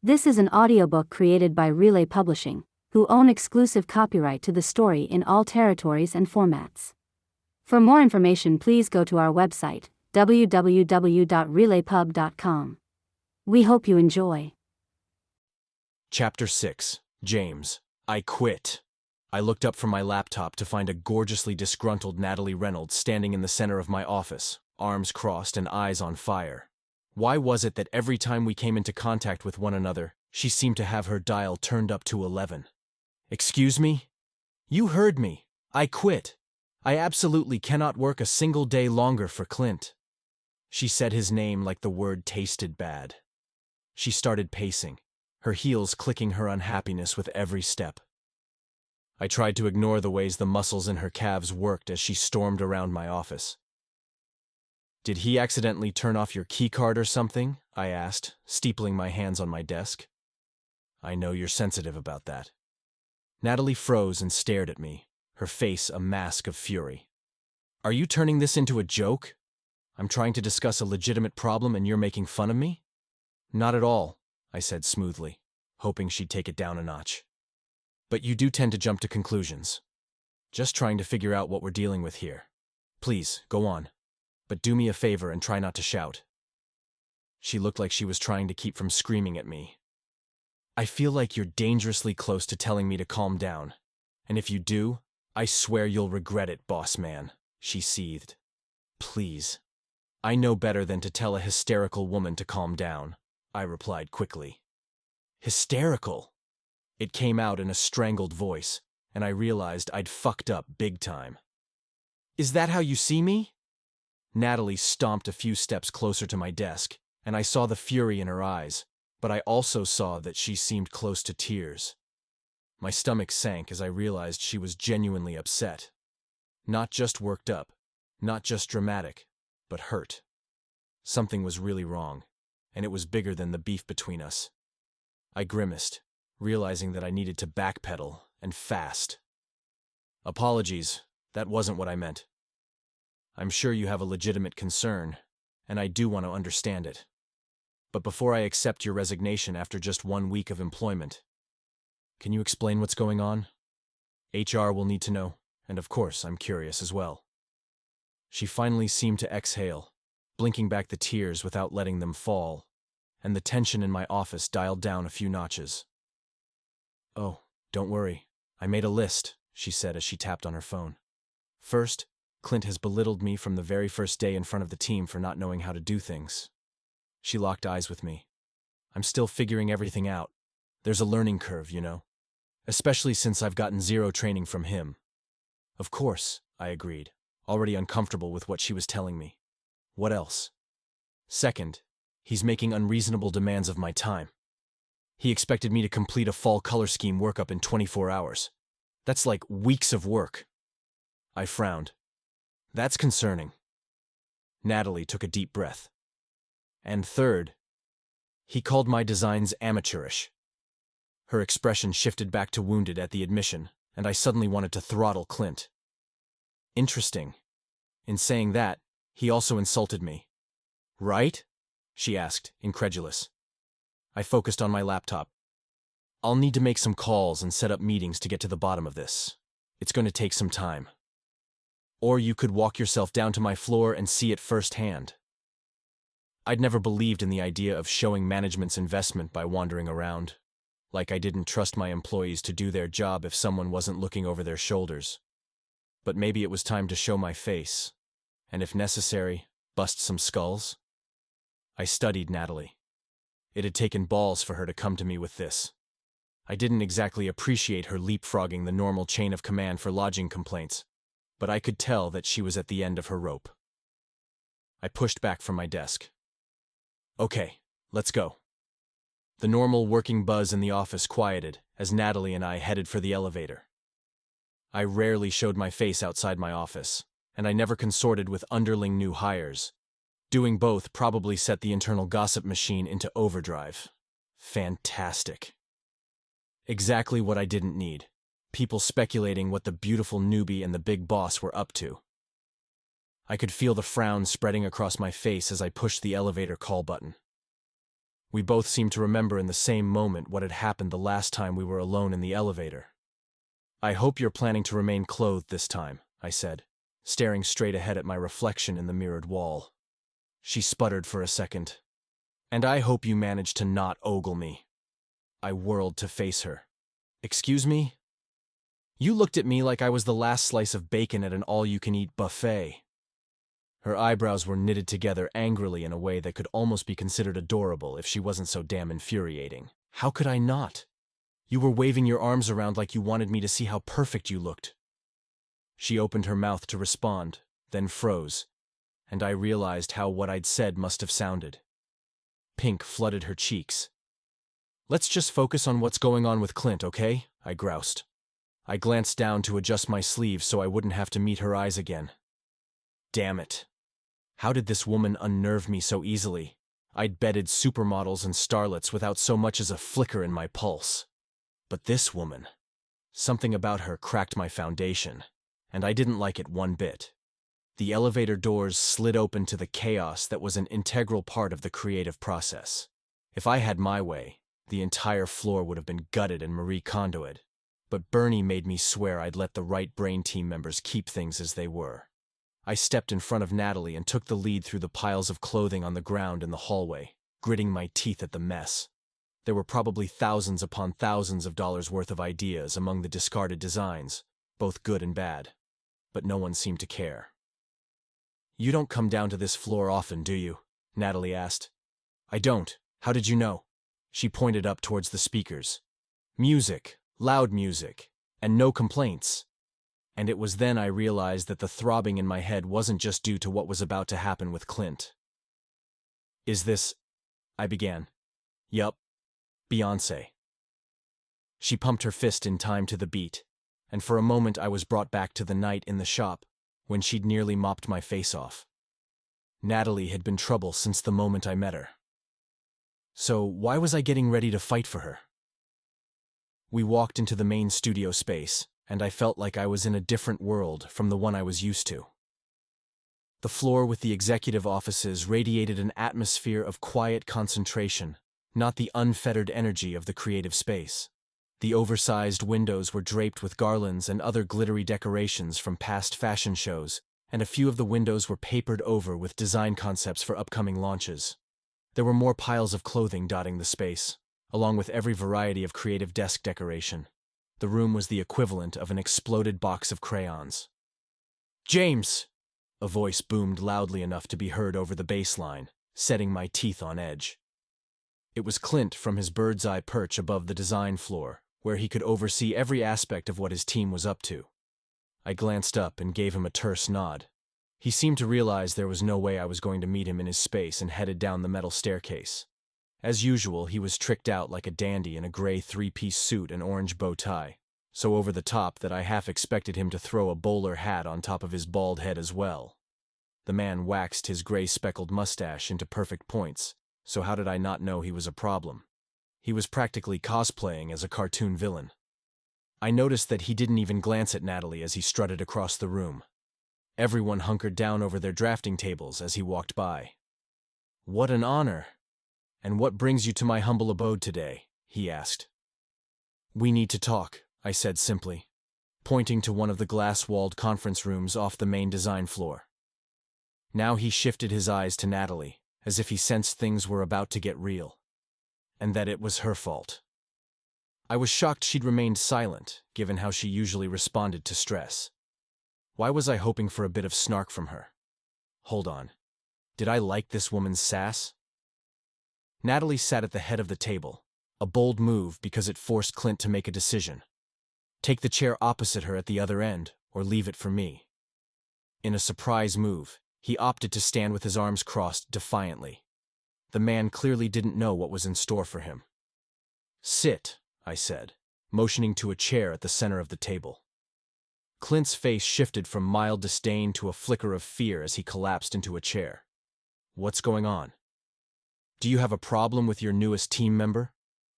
This is an audiobook created by Relay Publishing, who own exclusive copyright to the story in all territories and formats. For more information, please go to our website, www.relaypub.com. We hope you enjoy. Chapter 6. James. I quit. I looked up from my laptop to find a gorgeously disgruntled Natalie Reynolds standing in the center of my office, arms crossed and eyes on fire. Why was it that every time we came into contact with one another, she seemed to have her dial turned up to 11? Excuse me? You heard me. I quit. I absolutely cannot work a single day longer for Clint. She said his name like the word tasted bad. She started pacing, her heels clicking her unhappiness with every step. I tried to ignore the ways the muscles in her calves worked as she stormed around my office. Did he accidentally turn off your keycard or something? I asked, steepling my hands on my desk. I know you're sensitive about that. Natalie froze and stared at me, her face a mask of fury. Are you turning this into a joke? I'm trying to discuss a legitimate problem and you're making fun of me? Not at all, I said smoothly, hoping she'd take it down a notch. But you do tend to jump to conclusions. Just trying to figure out what we're dealing with here. Please, go on. But do me a favor and try not to shout. She looked like she was trying to keep from screaming at me. I feel like you're dangerously close to telling me to calm down. And if you do, I swear you'll regret it, boss man, she seethed. Please. I know better than to tell a hysterical woman to calm down, I replied quickly. Hysterical? It came out in a strangled voice, and I realized I'd fucked up big time. Is that how you see me? Natalie stomped a few steps closer to my desk, and I saw the fury in her eyes, but I also saw that she seemed close to tears. My stomach sank as I realized she was genuinely upset. Not just worked up, not just dramatic, but hurt. Something was really wrong, and it was bigger than the beef between us. I grimaced, realizing that I needed to backpedal, and fast. Apologies, that wasn't what I meant. I'm sure you have a legitimate concern, and I do want to understand it. But before I accept your resignation after just 1 week of employment, can you explain what's going on? HR will need to know, and of course I'm curious as well. She finally seemed to exhale, blinking back the tears without letting them fall, and the tension in my office dialed down a few notches. Oh, don't worry. I made a list, she said as she tapped on her phone. First, Clint has belittled me from the very first day in front of the team for not knowing how to do things. She locked eyes with me. I'm still figuring everything out. There's a learning curve, you know. Especially since I've gotten zero training from him. Of course, I agreed, already uncomfortable with what she was telling me. What else? Second, he's making unreasonable demands of my time. He expected me to complete a fall color scheme workup in 24 hours. That's like weeks of work. I frowned. That's concerning. Natalie took a deep breath. And third, he called my designs amateurish. Her expression shifted back to wounded at the admission, and I suddenly wanted to throttle Clint. Interesting. In saying that, he also insulted me. Right? She asked, incredulous. I focused on my laptop. I'll need to make some calls and set up meetings to get to the bottom of this. It's going to take some time. Or you could walk yourself down to my floor and see it firsthand. I'd never believed in the idea of showing management's investment by wandering around, like I didn't trust my employees to do their job if someone wasn't looking over their shoulders. But maybe it was time to show my face, and if necessary, bust some skulls. I studied Natalie. It had taken balls for her to come to me with this. I didn't exactly appreciate her leapfrogging the normal chain of command for lodging complaints, but I could tell that she was at the end of her rope. I pushed back from my desk. Okay, let's go. The normal working buzz in the office quieted as Natalie and I headed for the elevator. I rarely showed my face outside my office, and I never consorted with underling new hires. Doing both probably set the internal gossip machine into overdrive. Fantastic. Exactly what I didn't need. People speculating what the beautiful newbie and the big boss were up to. I could feel the frown spreading across my face as I pushed the elevator call button. We both seemed to remember in the same moment what had happened the last time we were alone in the elevator. "I hope you're planning to remain clothed this time," I said, staring straight ahead at my reflection in the mirrored wall. She sputtered for a second. "And I hope you manage to not ogle me." I whirled to face her. "Excuse me?" "You looked at me like I was the last slice of bacon at an all-you-can-eat buffet." Her eyebrows were knitted together angrily in a way that could almost be considered adorable if she wasn't so damn infuriating. "How could I not? You were waving your arms around like you wanted me to see how perfect you looked." She opened her mouth to respond, then froze, and I realized how what I'd said must have sounded. Pink flooded her cheeks. "Let's just focus on what's going on with Clint, okay?" I groused. I glanced down to adjust my sleeve so I wouldn't have to meet her eyes again. Damn it. How did this woman unnerve me so easily? I'd bedded supermodels and starlets without so much as a flicker in my pulse. But this woman, something about her cracked my foundation, and I didn't like it one bit. The elevator doors slid open to the chaos that was an integral part of the creative process. If I had my way, the entire floor would have been gutted and Marie Kondo'd. But Bernie made me swear I'd let the right brain team members keep things as they were. I stepped in front of Natalie and took the lead through the piles of clothing on the ground in the hallway, gritting my teeth at the mess. There were probably thousands upon thousands of dollars worth of ideas among the discarded designs, both good and bad. But no one seemed to care. "You don't come down to this floor often, do you?" Natalie asked. "I don't. How did you know?" She pointed up towards the speakers. "Music, loud music, and no complaints." And it was then I realized that the throbbing in my head wasn't just due to what was about to happen with Clint. "Is this—" I began. "Yup. Beyoncé." She pumped her fist in time to the beat, and for a moment I was brought back to the night in the shop when she'd nearly mopped my face off. Natalie had been trouble since the moment I met her. So why was I getting ready to fight for her? We walked into the main studio space, and I felt like I was in a different world from the one I was used to. The floor with the executive offices radiated an atmosphere of quiet concentration, not the unfettered energy of the creative space. The oversized windows were draped with garlands and other glittery decorations from past fashion shows, and a few of the windows were papered over with design concepts for upcoming launches. There were more piles of clothing dotting the space, along with every variety of creative desk decoration. The room was the equivalent of an exploded box of crayons. "James!" A voice boomed loudly enough to be heard over the bass line, setting my teeth on edge. It was Clint from his bird's-eye perch above the design floor, where he could oversee every aspect of what his team was up to. I glanced up and gave him a terse nod. He seemed to realize there was no way I was going to meet him in his space and headed down the metal staircase. As usual, he was tricked out like a dandy in a gray three-piece suit and orange bow tie, so over the top that I half expected him to throw a bowler hat on top of his bald head as well. The man waxed his gray speckled mustache into perfect points, so how did I not know he was a problem? He was practically cosplaying as a cartoon villain. I noticed that he didn't even glance at Natalie as he strutted across the room. Everyone hunkered down over their drafting tables as he walked by. "What an honor! And what brings you to my humble abode today?" he asked. "We need to talk," I said simply, pointing to one of the glass-walled conference rooms off the main design floor. Now he shifted his eyes to Natalie, as if he sensed things were about to get real, and that it was her fault. I was shocked she'd remained silent, given how she usually responded to stress. Why was I hoping for a bit of snark from her? Hold on. Did I like this woman's sass? Natalie sat at the head of the table, a bold move because it forced Clint to make a decision. Take the chair opposite her at the other end, or leave it for me. In a surprise move, he opted to stand with his arms crossed defiantly. The man clearly didn't know what was in store for him. "Sit," I said, motioning to a chair at the center of the table. Clint's face shifted from mild disdain to a flicker of fear as he collapsed into a chair. "What's going on? Do you have a problem with your newest team member?"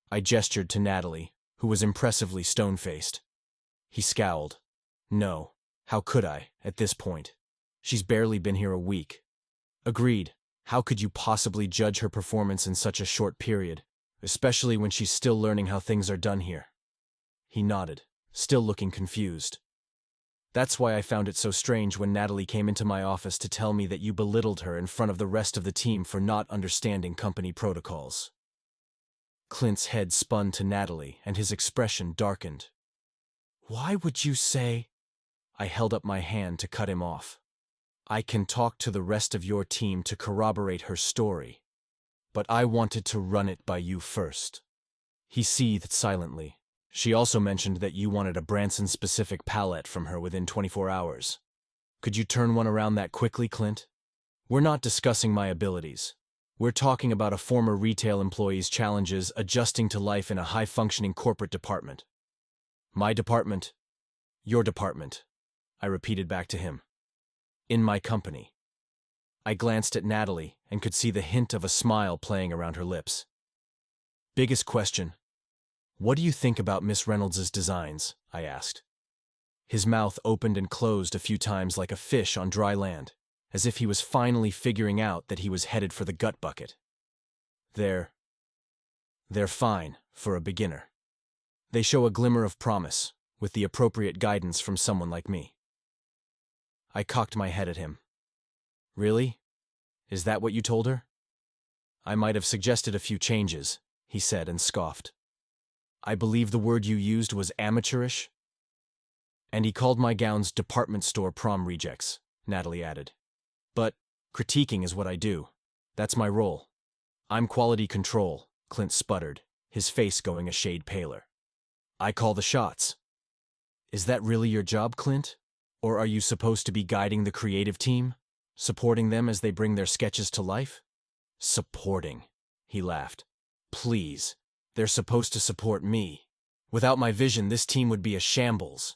I gestured to Natalie, who was impressively stone-faced. He scowled. "No. How could I, at this point? She's barely been here a week." "Agreed. How could you possibly judge her performance in such a short period, especially when she's still learning how things are done here? He nodded, still looking confused. That's why I found it so strange when Natalie came into my office to tell me that you belittled her in front of the rest of the team for not understanding company protocols. Clint's head spun to Natalie, and his expression darkened. Why would you say? I held up my hand to cut him off. I can talk to the rest of your team to corroborate her story, but I wanted to run it by you first. He seethed silently. She also mentioned that you wanted a Branson-specific palette from her within 24 hours. Could you turn one around that quickly, Clint? We're not discussing my abilities. We're talking about a former retail employee's challenges adjusting to life in a high-functioning corporate department. My department? Your department, I repeated back to him. In my company. I glanced at Natalie and could see the hint of a smile playing around her lips. Biggest question. What do you think about Miss Reynolds's designs? I asked. His mouth opened and closed a few times like a fish on dry land, as if he was finally figuring out that he was headed for the gut bucket. They're fine for a beginner. They show a glimmer of promise, with the appropriate guidance from someone like me. I cocked my head at him. Really? Is that what you told her? I might have suggested a few changes, he said and scoffed. I believe the word you used was amateurish? And he called my gowns department store prom rejects, Natalie added. But critiquing is what I do. That's my role. I'm quality control, Clint sputtered, his face going a shade paler. I call the shots. Is that really your job, Clint? Or are you supposed to be guiding the creative team? Supporting them as they bring their sketches to life? Supporting, he laughed. Please, they're supposed to support me. Without my vision, this team would be a shambles.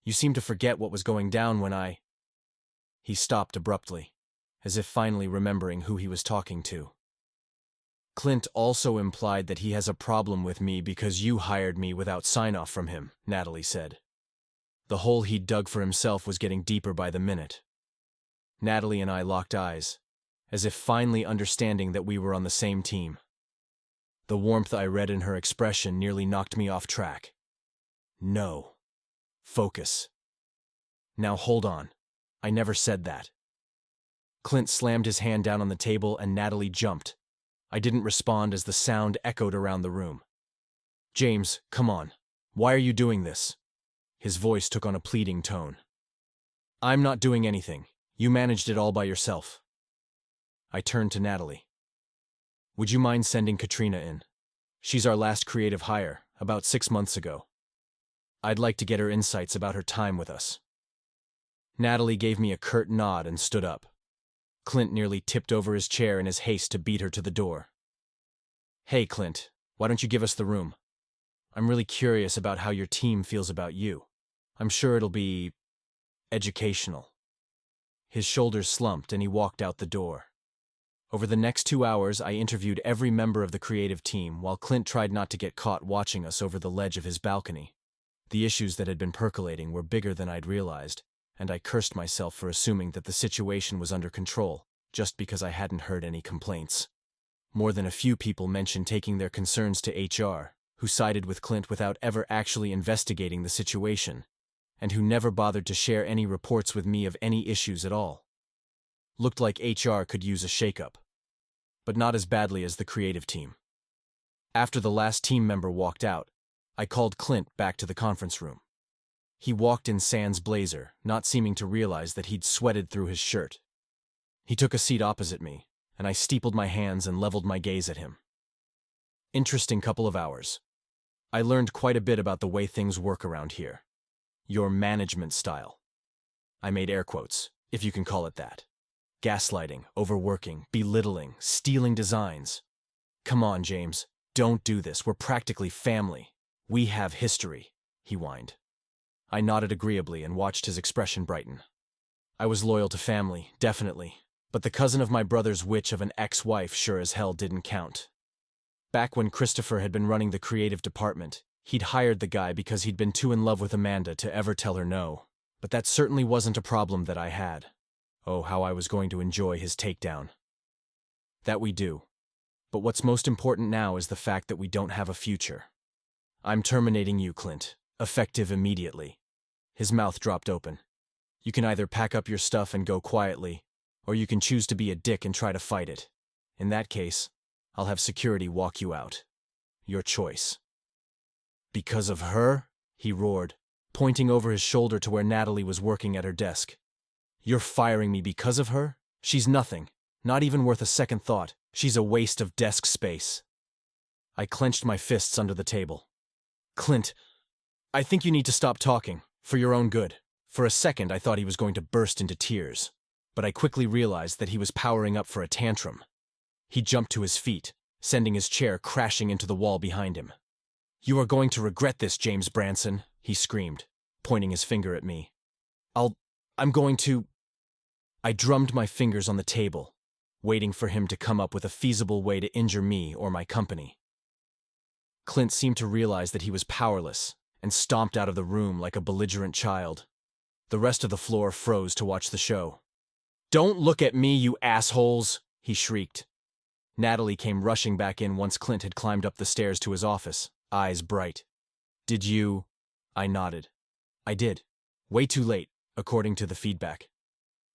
You seem to forget what was going down when I... He stopped abruptly, as if finally remembering who he was talking to. Clint also implied that he has a problem with me because you hired me without sign-off from him, Natalie said. The hole he'd dug for himself was getting deeper by the minute. Natalie and I locked eyes, as if finally understanding that we were on the same team. The warmth I read in her expression nearly knocked me off track. No. Focus. Now hold on. I never said that. Clint slammed his hand down on the table and Natalie jumped. I didn't respond as the sound echoed around the room. James, come on. Why are you doing this? His voice took on a pleading tone. I'm not doing anything. You managed it all by yourself. I turned to Natalie. Would you mind sending Katrina in? She's our last creative hire, about 6 months ago. I'd like to get her insights about her time with us. Natalie gave me a curt nod and stood up. Clint nearly tipped over his chair in his haste to beat her to the door. Hey, Clint, why don't you give us the room? I'm really curious about how your team feels about you. I'm sure it'll be... educational. His shoulders slumped and he walked out the door. Over the next 2 hours, I interviewed every member of the creative team while Clint tried not to get caught watching us over the ledge of his balcony. The issues that had been percolating were bigger than I'd realized, and I cursed myself for assuming that the situation was under control, just because I hadn't heard any complaints. More than a few people mentioned taking their concerns to HR, who sided with Clint without ever actually investigating the situation, and who never bothered to share any reports with me of any issues at all. Looked like HR could use a shakeup, but not as badly as the creative team. After the last team member walked out, I called Clint back to the conference room. He walked in sans blazer, not seeming to realize that he'd sweated through his shirt. He took a seat opposite me, and I steepled my hands and leveled my gaze at him. Interesting couple of hours. I learned quite a bit about the way things work around here. Your management style. I made air quotes, if you can call it that. Gaslighting, overworking, belittling, stealing designs. Come on, James, don't do this. We're practically family. We have history, he whined. I nodded agreeably and watched his expression brighten. I was loyal to family, definitely, but the cousin of my brother's witch of an ex-wife sure as hell didn't count. Back when Christopher had been running the creative department, he'd hired the guy because he'd been too in love with Amanda to ever tell her no, but that certainly wasn't a problem that I had. Oh, how I was going to enjoy his takedown. That we do. But what's most important now is the fact that we don't have a future. I'm terminating you, Clint, effective immediately. His mouth dropped open. You can either pack up your stuff and go quietly, or you can choose to be a dick and try to fight it. In that case, I'll have security walk you out. Your choice. Because of her? He roared, pointing over his shoulder to where Natalie was working at her desk. You're firing me because of her? She's nothing, not even worth a second thought. She's a waste of desk space. I clenched my fists under the table. Clint, I think you need to stop talking, for your own good. For a second, I thought he was going to burst into tears, but I quickly realized that he was powering up for a tantrum. He jumped to his feet, sending his chair crashing into the wall behind him. You are going to regret this, James Branson, he screamed, pointing his finger at me. I'm going to... I drummed my fingers on the table, waiting for him to come up with a feasible way to injure me or my company. Clint seemed to realize that he was powerless and stomped out of the room like a belligerent child. The rest of the floor froze to watch the show. Don't look at me, you assholes, he shrieked. Natalie came rushing back in once Clint had climbed up the stairs to his office, eyes bright. Did you? I nodded. I did. Way too late, according to the feedback.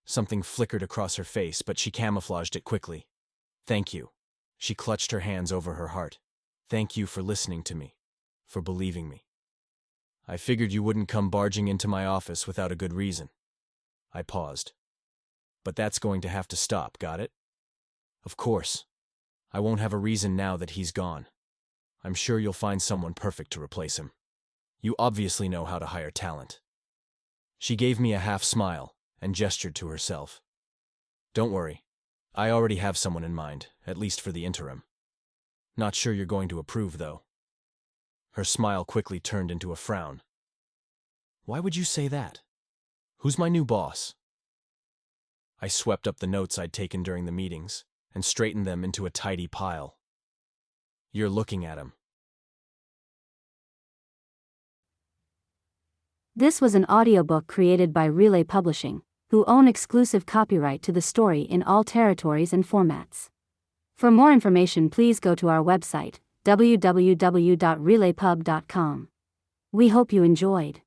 Something flickered across her face, but she camouflaged it quickly. Thank you. She clutched her hands over her heart. Thank you for listening to me, for believing me. I figured you wouldn't come barging into my office without a good reason. I paused. But that's going to have to stop, got it? Of course. I won't have a reason now that he's gone. I'm sure you'll find someone perfect to replace him. You obviously know how to hire talent. She gave me a half smile and gestured to herself. Don't worry. I already have someone in mind, at least for the interim. Not sure you're going to approve, though. Her smile quickly turned into a frown. Why would you say that? Who's my new boss? I swept up the notes I'd taken during the meetings and straightened them into a tidy pile. You're looking at him. This was an audiobook created by Relay Publishing, who own exclusive copyright to the story in all territories and formats. For more information, please go to our website, www.relaypub.com. We hope you enjoyed.